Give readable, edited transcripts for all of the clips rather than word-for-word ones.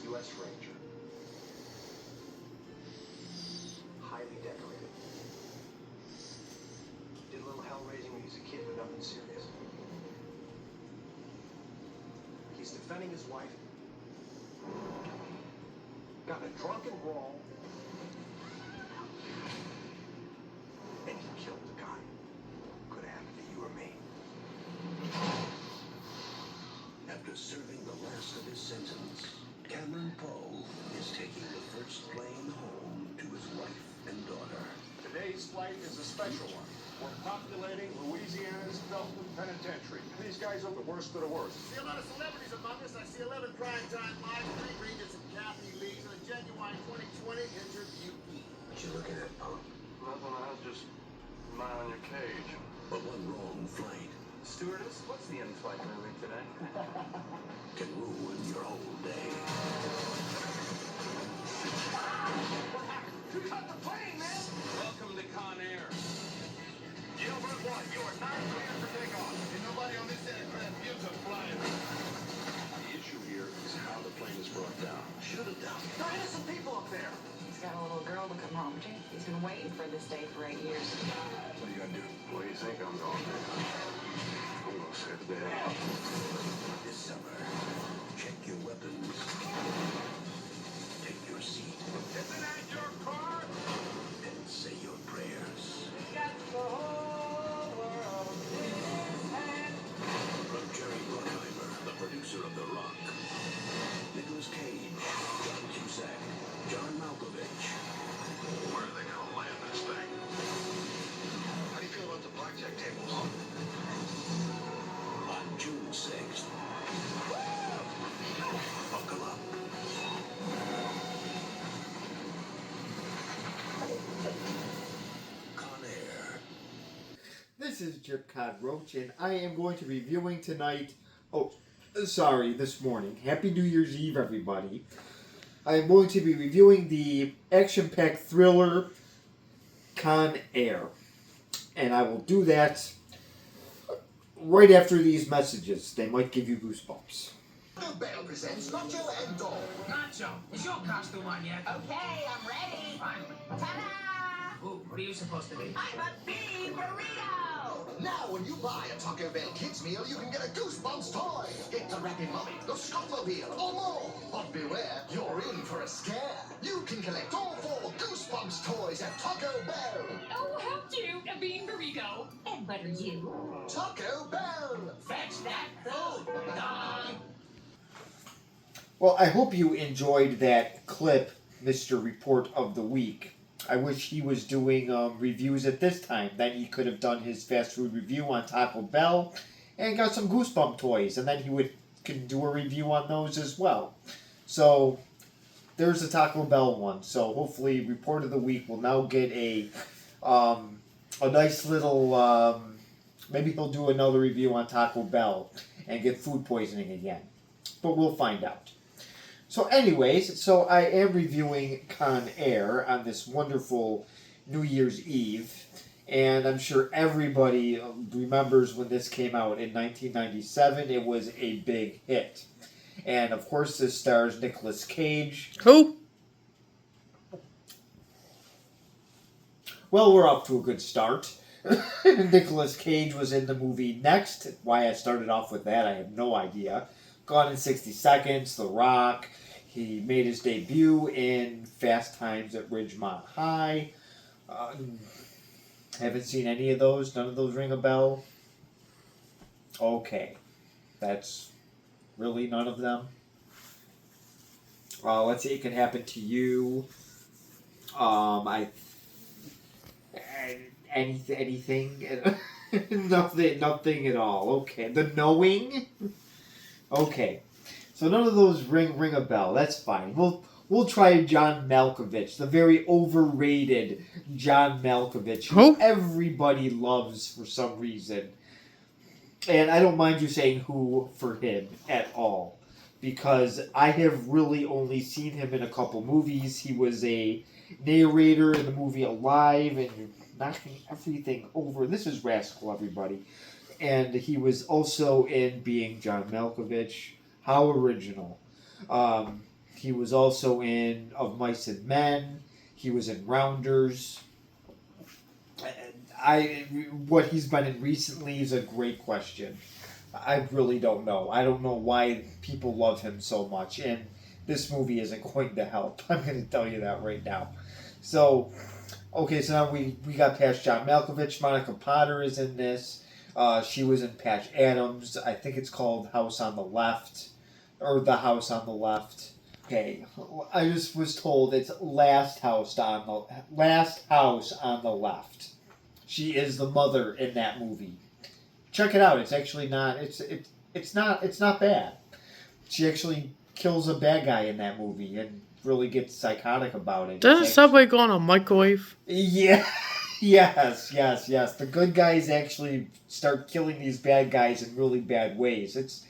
U.S. Ranger. Highly decorated. Did a little hell raising when he was a kid, but nothing serious. He's defending his wife. Got in a drunken brawl. And he killed the guy. Could have happened to you or me. After serving the last of his sentence, Cameron Poe is taking the first plane home to his wife and daughter. Today's flight is a special one. We're populating Louisiana's Felton Penitentiary. These guys are the worst of the worst. See a lot of celebrities among us. I see 11 primetime live, 3 Regents and Kathy Lees, and a genuine 2020 interviewee. What you looking at, Poe? Nothing, I was just mind your cage. But one wrong flight Stewardess, what's the in-flight movie today? can ruin your whole day. You cut the plane, man! Welcome to Con Air. Gilbert 1, you are not clear for takeoff. And nobody on this aircraft gives a flying. The issue here is how the plane is brought down. Shoot him down. There are innocent people up there. He's got a little girl to come home to. He's been waiting for this day for 8 years. What are you gonna do? What do you think I'm going to do? I'm gonna save the day. This summer, check your weapons. Take your seat. Isn't that your car? And say your prayers. From Jerry Bruckheimer, the producer of The Rock, Nicolas Cage, John Cusack, John Malkovich. Where are they gonna land this thing? How do you feel about the blackjack tables? On June 6th. Buckle up. Con Air. This is Jip Cod Roach, and I am going to be reviewing tonight. This morning. Happy New Year's Eve, everybody. I am going to be reviewing the action-packed thriller Con Air, and I will do that right after these messages. They might give you goosebumps. Taco Bell presents Nacho and Dog. Nacho, is your costume on yet? Okay, I'm ready. Finally. Ta-da! Ooh, what are you supposed to be? I'm a bee burrito! Now, when you buy a Taco Bell Kids meal, you can get a Goosebumps toy. Get the Rapping Mummy, the Scottmobile, or more. But beware, you're in for a scare. You can collect all 4 Goosebumps toys at Taco Bell. Oh, how cute, a bean burrito. And butter you. Taco Bell. Fetch that food, dog! Well, I hope you enjoyed that clip, Mr. Report of the Week. I wish he was doing reviews at this time. Then he could have done his fast food review on Taco Bell and got some Goosebump toys, and then he could do a review on those as well. So there's the Taco Bell one. So hopefully, Report of the Week will now get a nice little. Maybe he'll do another review on Taco Bell and get food poisoning again, but we'll find out. So anyways, I am reviewing Con Air on this wonderful New Year's Eve, and I'm sure everybody remembers when this came out in 1997. It was a big hit. And of course this stars Nicolas Cage. Who? Well, we're off to a good start. Nicolas Cage was in the movie Next. Why I started off with that, I have no idea. Gone in 60 Seconds, The Rock. He made his debut in Fast Times at Ridgemont High. Haven't seen any of those. None of those ring a bell. Okay. That's really none of them. Let's see. It Could Happen to You. Anything? Nothing at all. Okay. The Knowing. Okay, so none of those ring a bell. That's fine. We'll try John Malkovich, the very overrated John Malkovich, who everybody loves for some reason. And I don't mind you saying who for him at all, because I have really only seen him in a couple movies. He was a narrator in the movie Alive and knocking everything over. This is Rascal, everybody. And he was also in Being John Malkovich. How original. He was also in Of Mice and Men. He was in Rounders. What he's been in recently is a great question. I really don't know. I don't know why people love him so much, and this movie isn't going to help. I'm going to tell you that right now. So, okay, so now we got past John Malkovich. Monica Potter is in this. She was in Patch Adams. I think it's called House on the Left, or The House on the Left. Okay, I just was told it's Last House on the Left. She is the mother in that movie. Check it out. It's actually not. It's not bad. She actually kills a bad guy in that movie and really gets psychotic about it. Doesn't Subway go on a microwave? Yeah. Yes. The good guys actually start killing these bad guys in really bad ways. It's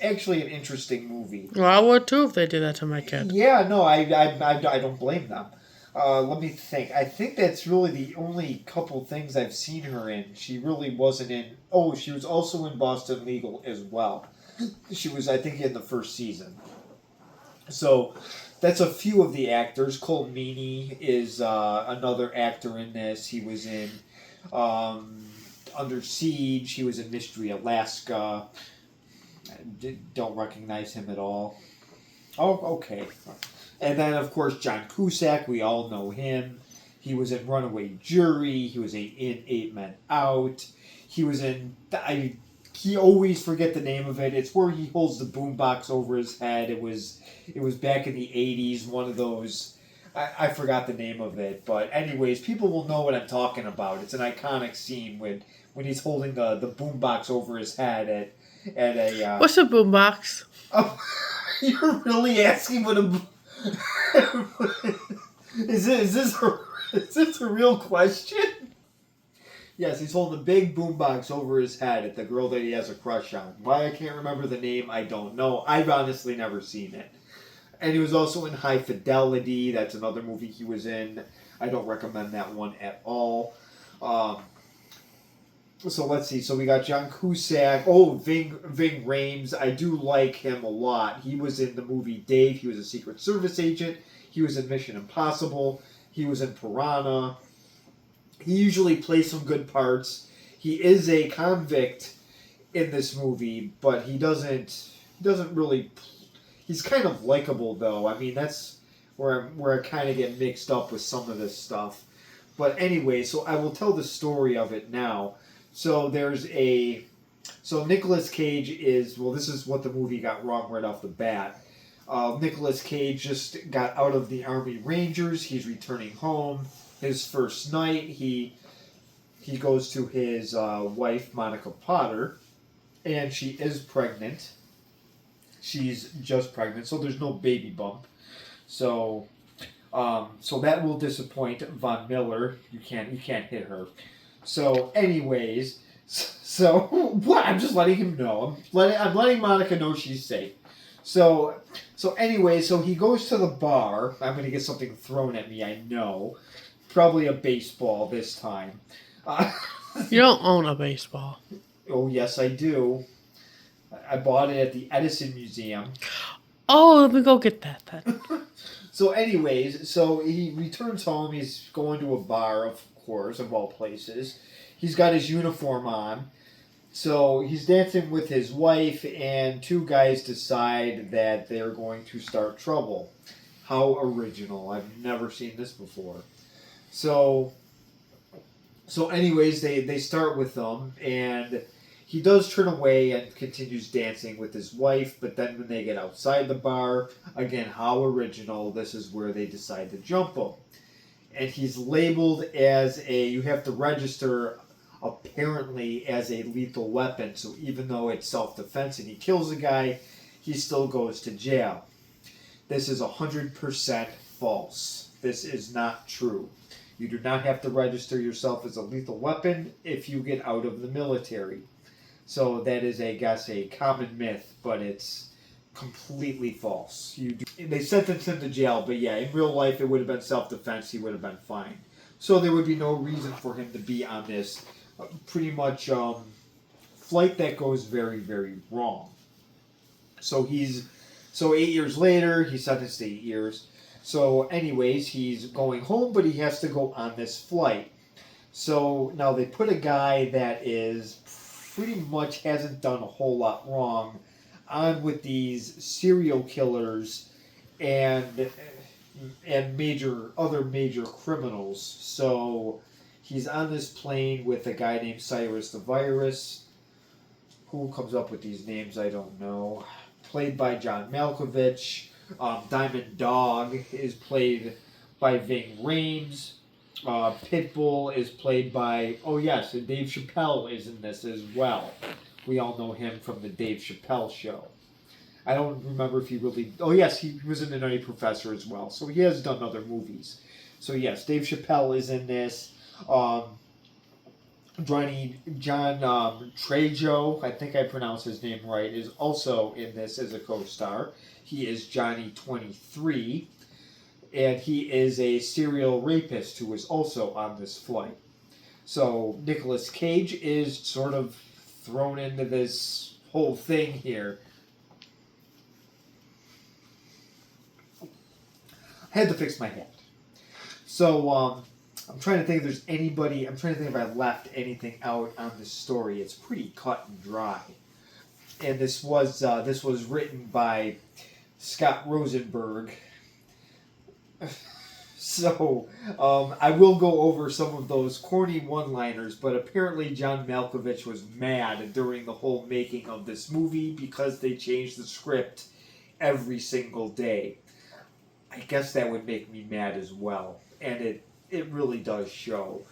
actually an interesting movie. Well, I would too if they did that to my kid. Yeah, no, I don't blame them. Let me think. I think that's really the only couple things I've seen her in. She really wasn't in... Oh, she was also in Boston Legal as well. She was, I think, in the first season. So, that's a few of the actors. Cole Meany is another actor in this. He was in Under Siege. He was in Mystery Alaska. I don't recognize him at all. Oh, okay. And then, of course, John Cusack. We all know him. He was in Runaway Jury. He was in 8 Men Out. He was in... He always forget the name of it. It's where he holds the boombox over his head. It was back in the 80s, one of those... I forgot the name of it. But anyways, people will know what I'm talking about. It's an iconic scene when he's holding the boombox over his head at a... What's a boombox? Oh, you're really asking what a... Is this a real question? Yes, he's holding a big boombox over his head at the girl that he has a crush on. Why I can't remember the name, I don't know. I've honestly never seen it. And he was also in High Fidelity. That's another movie he was in. I don't recommend that one at all. So let's see. So we got John Cusack. Oh, Ving Rhames. I do like him a lot. He was in the movie Dave. He was a Secret Service agent. He was in Mission Impossible. He was in Piranha. He usually plays some good parts. He is a convict in this movie, but he doesn't really... He's kind of likable, though. I mean, that's where I kind of get mixed up with some of this stuff. But anyway, so I will tell the story of it now. So So Nicolas Cage is... Well, this is what the movie got wrong right off the bat. Nicolas Cage just got out of the Army Rangers. He's returning home. His first night, he goes to his wife, Monica Potter, and she is pregnant. She's just pregnant, so there's no baby bump. So that will disappoint Von Miller. You can't hit her. So, anyways, what? I'm just letting him know. I'm letting Monica know she's safe. So anyway, so he goes to the bar. I'm going to get something thrown at me, I know. Probably a baseball this time. You don't own a baseball. Oh, yes, I do. I bought it at the Edison Museum. Oh, let me go get that then. So anyways, so he returns home. He's going to a bar, of course, of all places. He's got his uniform on. So he's dancing with his wife, and two guys decide that they're going to start trouble. How original. I've never seen this before. So anyways, they start with them, and he does turn away and continues dancing with his wife, but then when they get outside the bar, again, how original, this is where they decide to jump him. And he's labeled as you have to register apparently as a lethal weapon, so even though it's self-defense and he kills a guy, he still goes to jail. This is 100% false. This is not true. You do not have to register yourself as a lethal weapon if you get out of the military. So that is, I guess, a common myth, but it's completely false. They sentenced him to jail, but yeah, in real life it would have been self-defense. He would have been fine. So there would be no reason for him to be on this pretty much flight that goes very, very wrong. So So 8 years later, he's sentenced to 8 years. So anyways, he's going home, but he has to go on this flight. So now they put a guy that is pretty much hasn't done a whole lot wrong on with these serial killers and other major criminals. So he's on this plane with a guy named Cyrus the Virus. Who comes up with these names? I don't know. Played by John Malkovich. Diamond Dog is played by Ving Rhames. Pitbull is played by, oh yes, and Dave Chappelle is in this as well. We all know him from the Dave Chappelle show. I don't remember if he really, oh yes, he was in The Nutty Professor as well. So he has done other movies. So yes, Dave Chappelle is in this. John Trejo, I think I pronounced his name right, is also in this as a co-star. He is Johnny 23. And he is a serial rapist who is also on this flight. So Nicolas Cage is sort of thrown into this whole thing here. I had to fix my hat. So I'm trying to think if there's anybody, I'm trying to think if I left anything out on this story. It's pretty cut and dry. And this was written by Scott Rosenberg. So, I will go over some of those corny one-liners, but apparently John Malkovich was mad during the whole making of this movie because they changed the script every single day. I guess that would make me mad as well, and it really does show.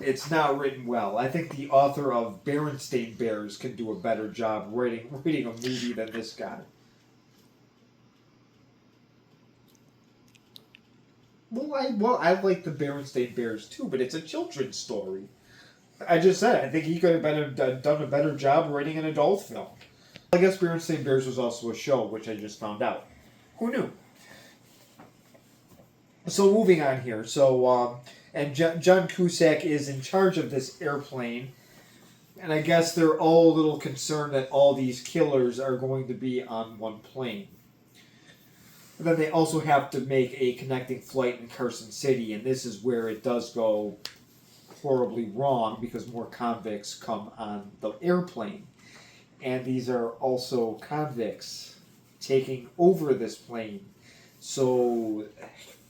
It's not written well. I think the author of Berenstain Bears can do a better job writing a movie than this guy. Well, I like the Berenstain Bears too, but it's a children's story. I just said I think he could have done a better job writing an adult film. I guess Berenstain Bears was also a show, which I just found out. Who knew? So moving on here. So and John Cusack is in charge of this airplane, and I guess they're all a little concerned that all these killers are going to be on one plane. And then they also have to make a connecting flight in Carson City, and this is where it does go horribly wrong because more convicts come on the airplane. And these are also convicts taking over this plane. So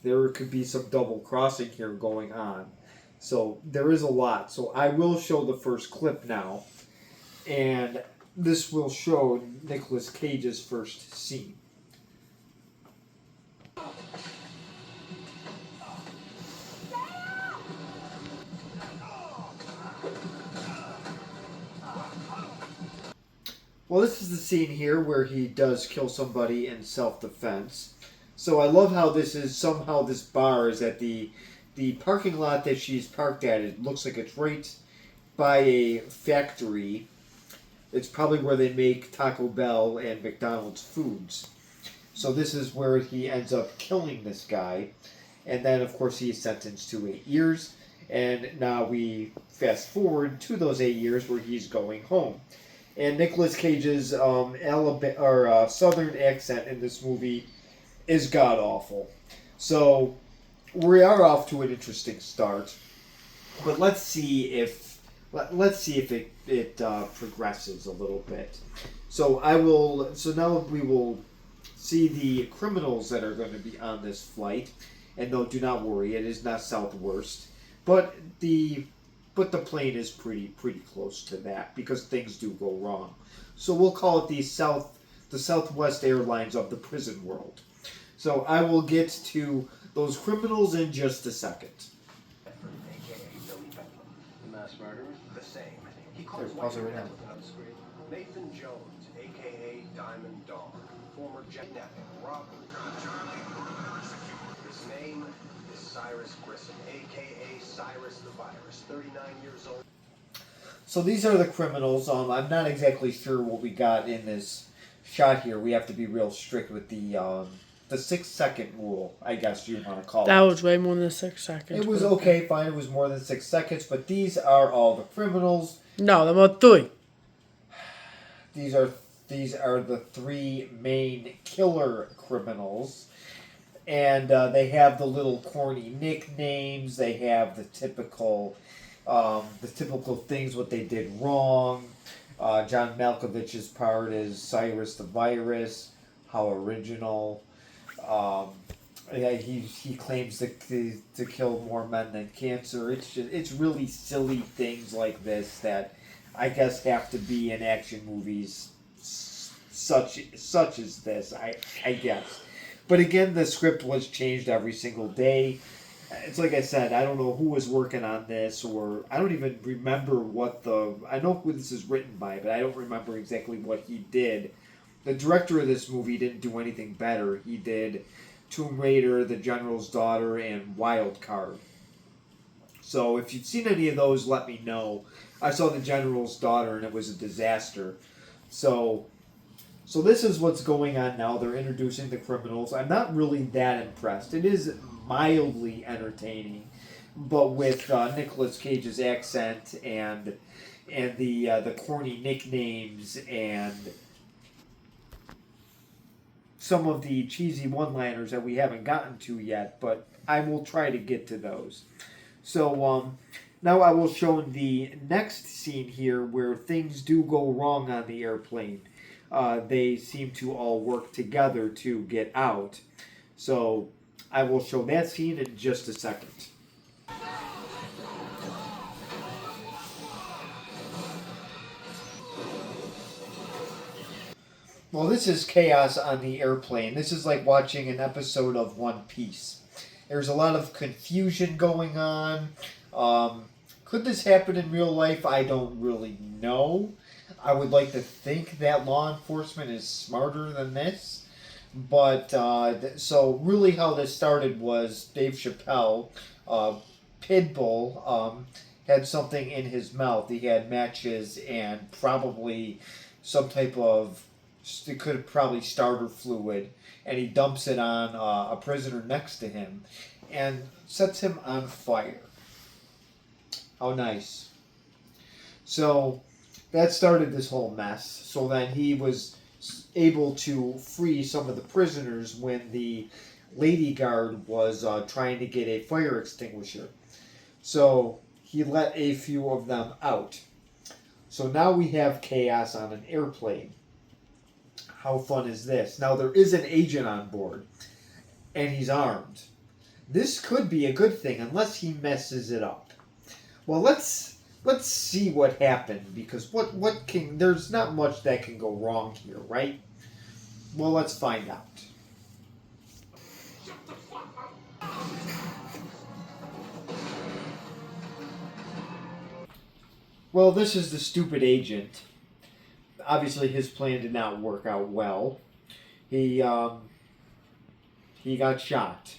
there could be some double crossing here going on. So there is a lot. So I will show the first clip now, and this will show Nicolas Cage's first scene. Well, this is the scene here where he does kill somebody in self-defense. So I love how somehow this bar is at the parking lot that she's parked at. It looks like it's right by a factory. It's probably where they make Taco Bell and McDonald's foods. So this is where he ends up killing this guy. And then, of course, he is sentenced to 8 years. And now we fast forward to those 8 years where he's going home. And Nicolas Cage's Southern accent in this movie is god-awful. So we are off to an interesting start. But let's see if it progresses a little bit. So now we will see the criminals that are going to be on this flight. And no, do not worry, it is not Southwest. But the plane is pretty close to that because things do go wrong. So we'll call it the Southwest Airlines of the prison world. So I will get to those criminals in just a second. The mass murderer? The same. He Here, calls pause it right now. Nathan Jones, a.k.a. Diamond Dog, former kidnapping, robbery. His name is Cyrus Grissom, a.k.a. Cyrus the Virus, 39 years old. So these are the criminals. I'm not exactly sure what we got in this shot here. We have to be real strict with the 6-second rule, I guess you want to call it. That was way more than 6 seconds. It was okay, fine. It was more than 6 seconds, but these are all the criminals. No, there were 3. These are These are the three main killer criminals. And they have the little corny nicknames. They have the typical things what they did wrong. John Malkovich's part is Cyrus the Virus. How original. Yeah, he claims to kill more men than cancer. It's really silly things like this that I guess have to be in action movies such as this. I guess. But again, the script was changed every single day. It's like I said, I don't know who was working on this, or I don't even remember I know who this is written by, but I don't remember exactly what he did. The director of this movie didn't do anything better. He did Tomb Raider, The General's Daughter, and Wild Card. So if you've seen any of those, let me know. I saw The General's Daughter, and it was a disaster. So this is what's going on now. They're introducing the criminals. I'm not really that impressed. It is mildly entertaining, but with Nicolas Cage's accent and the corny nicknames and some of the cheesy one-liners that we haven't gotten to yet, but I will try to get to those. So now I will show the next scene here where things do go wrong on the airplane. They seem to all work together to get out. So I will show that scene in just a second. Well, this is chaos on the airplane. This is like watching an episode of One Piece. There's a lot of confusion going on. Could this happen in real life? I don't really know. I would like to think that law enforcement is smarter than this. But, so really how this started was Dave Chappelle, Pitbull, had something in his mouth. He had matches and probably some type of, it could have probably starter fluid. And he dumps it on a prisoner next to him and sets him on fire. How nice. So that started this whole mess. So then he was able to free some of the prisoners when the lady guard was trying to get a fire extinguisher. So he let a few of them out. So now we have chaos on an airplane. How fun is this? Now there is an agent on board, and he's armed. This could be a good thing unless he messes it up. Well, let's see what happened, because there's not much that can go wrong here, right? Well, let's find out. Well, this is the stupid agent. Obviously, his plan did not work out well. He got shot.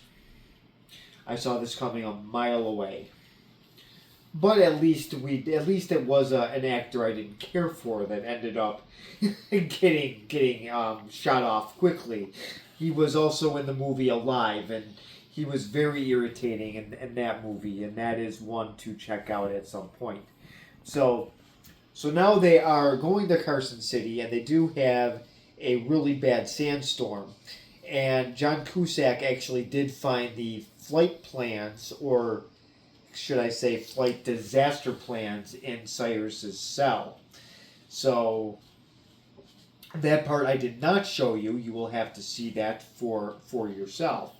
I saw this coming a mile away. But at least it was an actor I didn't care for that ended up getting shot off quickly. He was also in the movie Alive, and he was very irritating in that movie, and that is one to check out at some point. So now they are going to Carson City, and they do have a really bad sandstorm. And John Cusack actually did find the flight plans, or should I say flight disaster plans, in Cyrus's cell. So that part I did not show you. You will have to see that for yourself.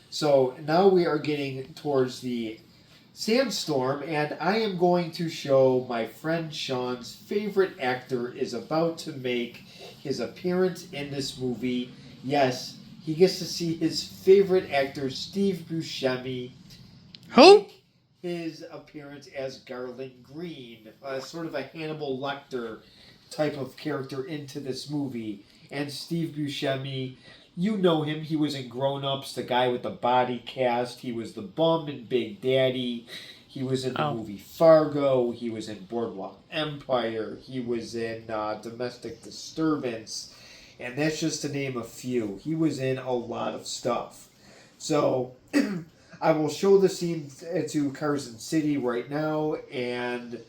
So now we are getting towards the sandstorm, and I am going to show my friend Sean's favorite actor is about to make his appearance in this movie. Yes, he gets to see his favorite actor, Steve Buscemi, Who? make his appearance as Garland Green, sort of a Hannibal Lecter type of character into this movie. And Steve Buscemi, you know him. He was in Grown Ups, the guy with the body cast. He was the bum in Big Daddy. He was in the movie Fargo. He was in Boardwalk Empire. He was in Domestic Disturbance. And that's just to name a few. He was in a lot of stuff. So I will show the scene to Carson City right now, and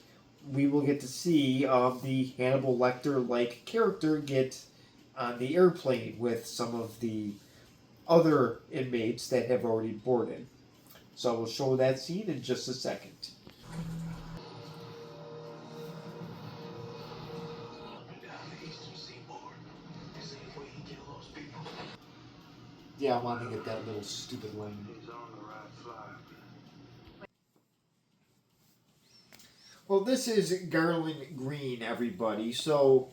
we will get to see the Hannibal Lecter-like character get on the airplane with some of the other inmates that have already boarded. So I will show that scene in just a second. Yeah, I wanted to get that little stupid line. Well, this is Garland Green, everybody. So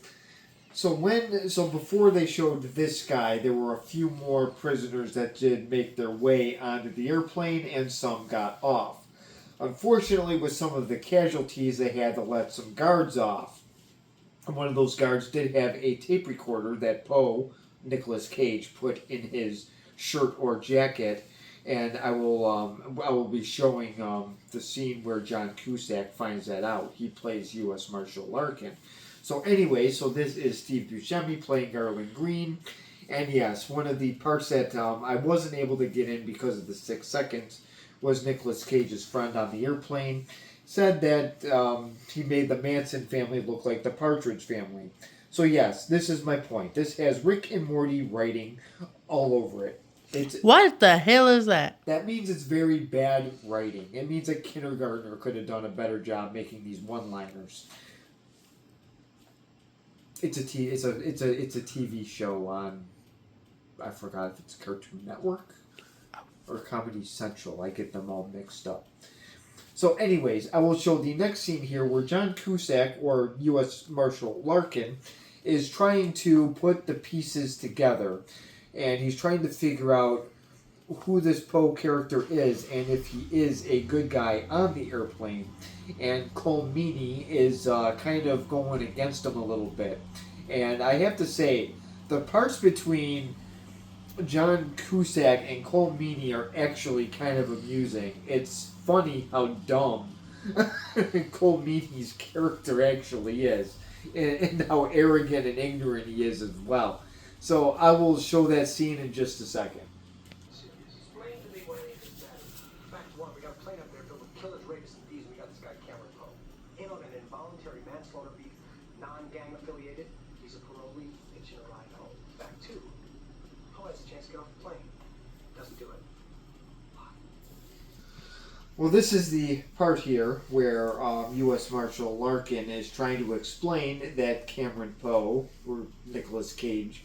before they showed this guy, there were a few more prisoners that did make their way onto the airplane, and some got off. Unfortunately, with some of the casualties, they had to let some guards off. And one of those guards did have a tape recorder that Poe, Nicolas Cage, put in his shirt or jacket, and I will be showing the scene where John Cusack finds that out. He plays U.S. Marshal Larkin. So anyway, so this is Steve Buscemi playing Garland Green, and yes, one of the parts that I wasn't able to get in because of the 6 seconds was Nicolas Cage's friend on the airplane said that he made the Manson family look like the Partridge Family. So yes, this is my point. This has Rick and Morty writing all over it. What the hell is that? That means it's very bad writing. It means a kindergartner could have done a better job making these one-liners. It's a TV show on, I forgot if it's Cartoon Network or Comedy Central. I get them all mixed up. So anyways, I will show the next scene here where John Cusack, or U.S. Marshal Larkin, is trying to put the pieces together. And he's trying to figure out who this Poe character is and if he is a good guy on the airplane. And Colm Meaney is kind of going against him a little bit. And I have to say, the parts between John Cusack and Colm Meaney are actually kind of amusing. It's funny how dumb Colm Meaney's character actually is, and how arrogant and ignorant he is as well. So I will show that scene in just a second. Explain to me what it is that. Fact one, we got a plane up there filled with killers, rapists, and thieves. We got this guy Cameron Poe. In on an involuntary manslaughter beef, non-gang affiliated. He's a parolee, hitching a ride home. Fact two, Poe has a chance to get off the plane. Doesn't do it. Well, this is the part here where U.S. Marshal Larkin is trying to explain that Cameron Poe, or Nicolas Cage,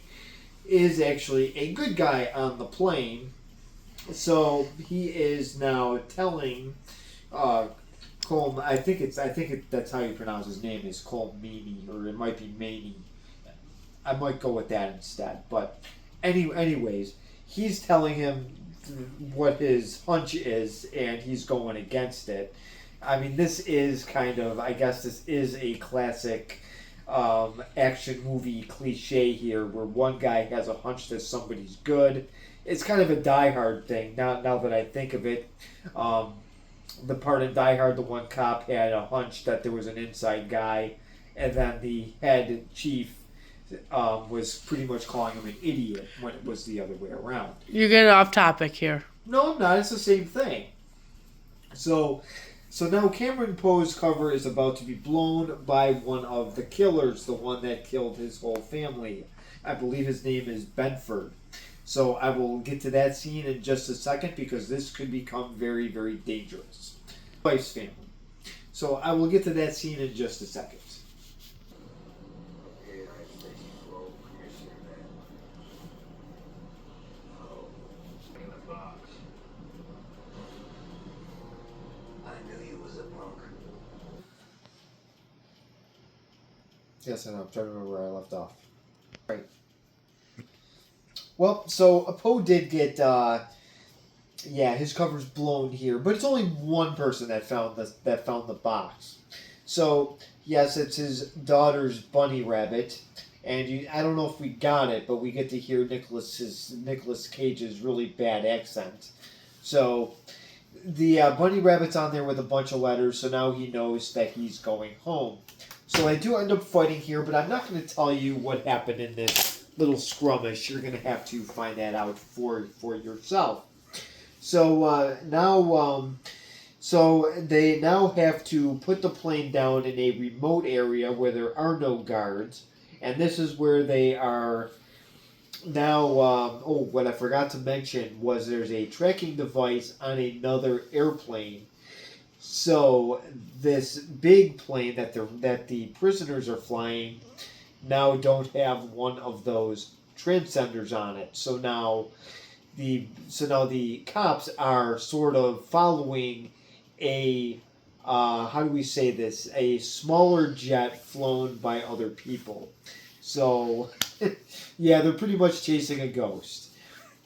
is actually a good guy on the plane. So he is now telling Colm, I think that's how you pronounce his name, is Colm Meaney, or it might be Maney. I might go with that instead. But anyways, he's telling him what his hunch is, and he's going against it. I mean, this is kind of, I guess this is a classic action movie cliche here, where one guy has a hunch that somebody's good. It's kind of a Die Hard thing, now that I think of it. The part in Die Hard, the one cop had a hunch that there was an inside guy, and then the head chief was pretty much calling him an idiot when it was the other way around. You're getting off topic here. No, I'm not. It's the same thing. So now Cameron Poe's cover is about to be blown by one of the killers, the one that killed his whole family. I believe his name is Benford. So I will get to that scene in just a second, because this could become very, very dangerous. Wife's family. So I will get to that scene in just a second. Yes, I know. I'm trying to remember where I left off. Right. Well, so Poe did get, his cover's blown here, but it's only one person that found the box. So yes, it's his daughter's bunny rabbit, and I don't know if we got it, but we get to hear Nicolas Cage's really bad accent. So the bunny rabbit's on there with a bunch of letters, so now he knows that he's going home. So I do end up fighting here, but I'm not going to tell you what happened in this little skirmish. You're going to have to find that out for yourself. So So they now have to put the plane down in a remote area where there are no guards. And this is where they are now. What I forgot to mention was there's a tracking device on another airplane. So this big plane that the prisoners are flying now don't have one of those transcenders on it. So now the cops are sort of following a how do we say this? A smaller jet flown by other people. So yeah, they're pretty much chasing a ghost.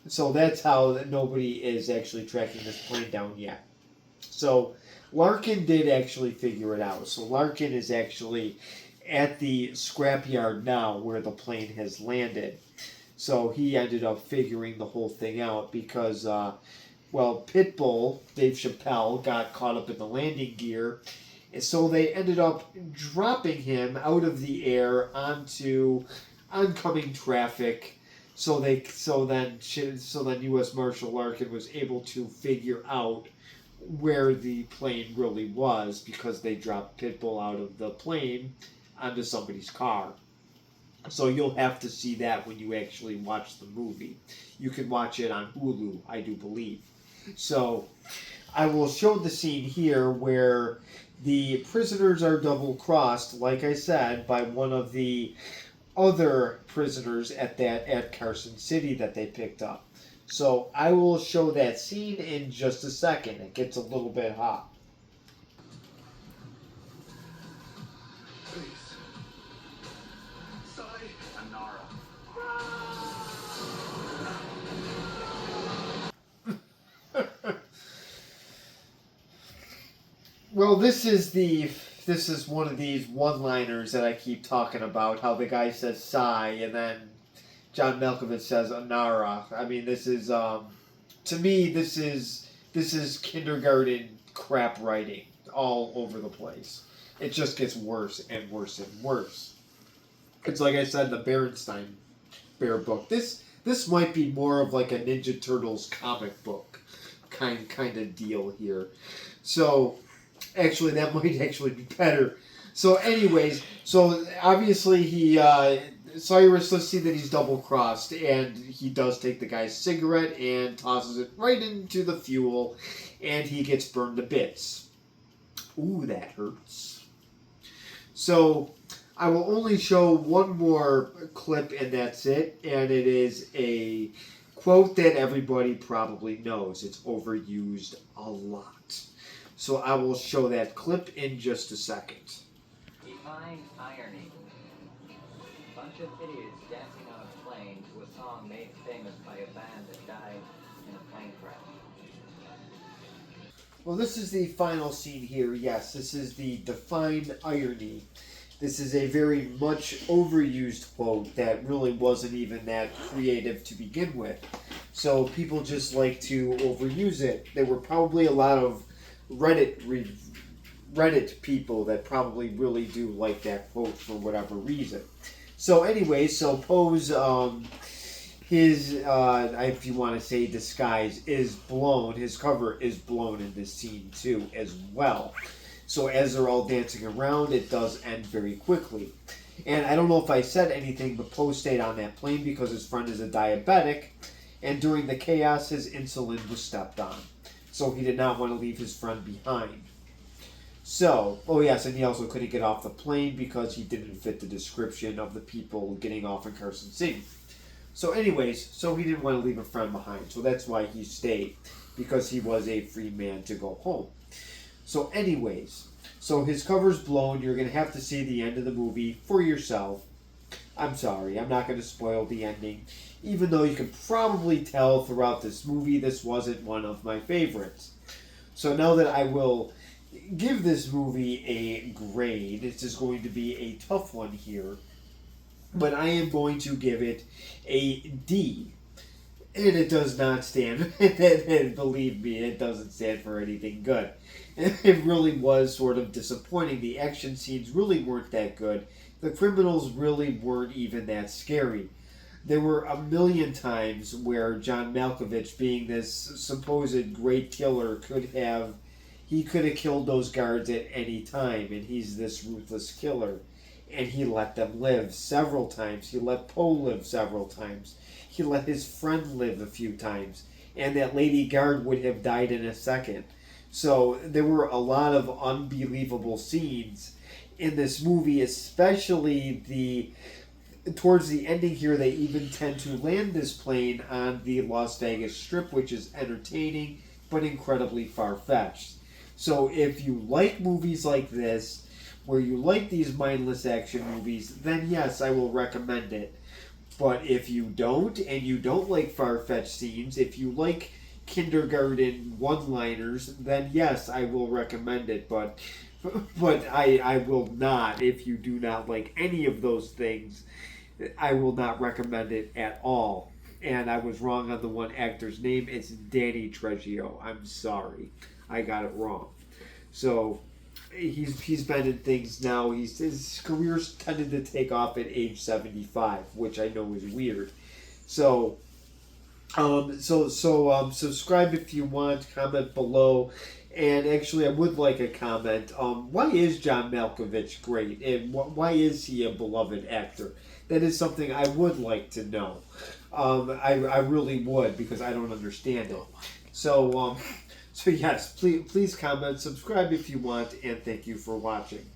So that's how nobody is actually tracking this plane down yet. So Larkin did actually figure it out. So Larkin is actually at the scrapyard now where the plane has landed. So he ended up figuring the whole thing out because, Pitbull, Dave Chappelle, got caught up in the landing gear. And so they ended up dropping him out of the air onto oncoming traffic. So then U.S. Marshal Larkin was able to figure out where the plane really was because they dropped Pitbull out of the plane onto somebody's car. So you'll have to see that when you actually watch the movie. You can watch it on Hulu, I do believe. So I will show the scene here where the prisoners are double-crossed, like I said, by one of the other prisoners at Carson City that they picked up. So I will show that scene in just a second. It gets a little bit hot. Well, this is one of these one-liners that I keep talking about. How the guy says "sigh" and then John Malkovich says "Anara." I mean, this is to me this is kindergarten crap writing all over the place. It just gets worse and worse and worse. It's like I said, the Berenstein Bear book. This might be more of like a Ninja Turtles comic book kind of deal here. So. Actually, that might actually be better. So, anyways, obviously Cyrus, let's see that he's double-crossed, and he does take the guy's cigarette and tosses it right into the fuel, and he gets burned to bits. Ooh, that hurts. So, I will only show one more clip, and that's it, and it is a quote that everybody probably knows. It's overused a lot. So I will show that clip in just a second. Define irony. Bunch of idiots dancing on a plane to a song made famous by a band that died in a plane crash. Well, this is the final scene here. Yes, this is the define irony. This is a very much overused quote that really wasn't even that creative to begin with. So people just like to overuse it. There were probably a lot of Reddit people that probably really do like that quote for whatever reason. So anyway, Poe's his if you want to say disguise is blown. His cover is blown in this scene too as well. So as they're all dancing around, it does end very quickly. And I don't know if I said anything, but Poe stayed on that plane because his friend is a diabetic, and during the chaos, his insulin was stepped on. So he did not want to leave his friend behind. So, oh yes, and he also couldn't get off the plane because he didn't fit the description of the people getting off in Carson City. So anyways, so he didn't want to leave a friend behind. So that's why he stayed, because he was a free man to go home. So anyways, so his cover's blown. You're going to have to see the end of the movie for yourself. I'm sorry, I'm not going to spoil the ending. Even though you can probably tell throughout this movie, this wasn't one of my favorites. So now that I will give this movie a grade, this is going to be a tough one here, but I am going to give it a D. And it does not stand, believe me, it doesn't stand for anything good. It really was sort of disappointing. The action scenes really weren't that good. The criminals really weren't even that scary. There were a million times where John Malkovich, being this supposed great killer, could have He could have killed those guards at any time, and he's this ruthless killer. And he let them live several times. He let Poe live several times. He let his friend live a few times. And that lady guard would have died in a second. So there were a lot of unbelievable scenes in this movie, especially towards the ending here. They even tend to land this plane on the Las Vegas Strip, which is entertaining but incredibly far-fetched. So if you like movies like this, where you like these mindless action movies, then yes, I will recommend it. But if you don't, and you don't like far-fetched scenes, if you like kindergarten one-liners, then yes, I will recommend it. But I will not. If you do not like any of those things, I will not recommend it at all. And I was wrong on the one actor's name. It's Danny Trejo. I'm sorry. I got it wrong. So he's been in things now. His career's tended to take off at age 75, which I know is weird. So subscribe if you want. Comment below. And actually, I would like a comment. Why is John Malkovich great? And why is he a beloved actor? That is something I would like to know. I really would, because I don't understand it. So yes, please comment, subscribe if you want, and thank you for watching.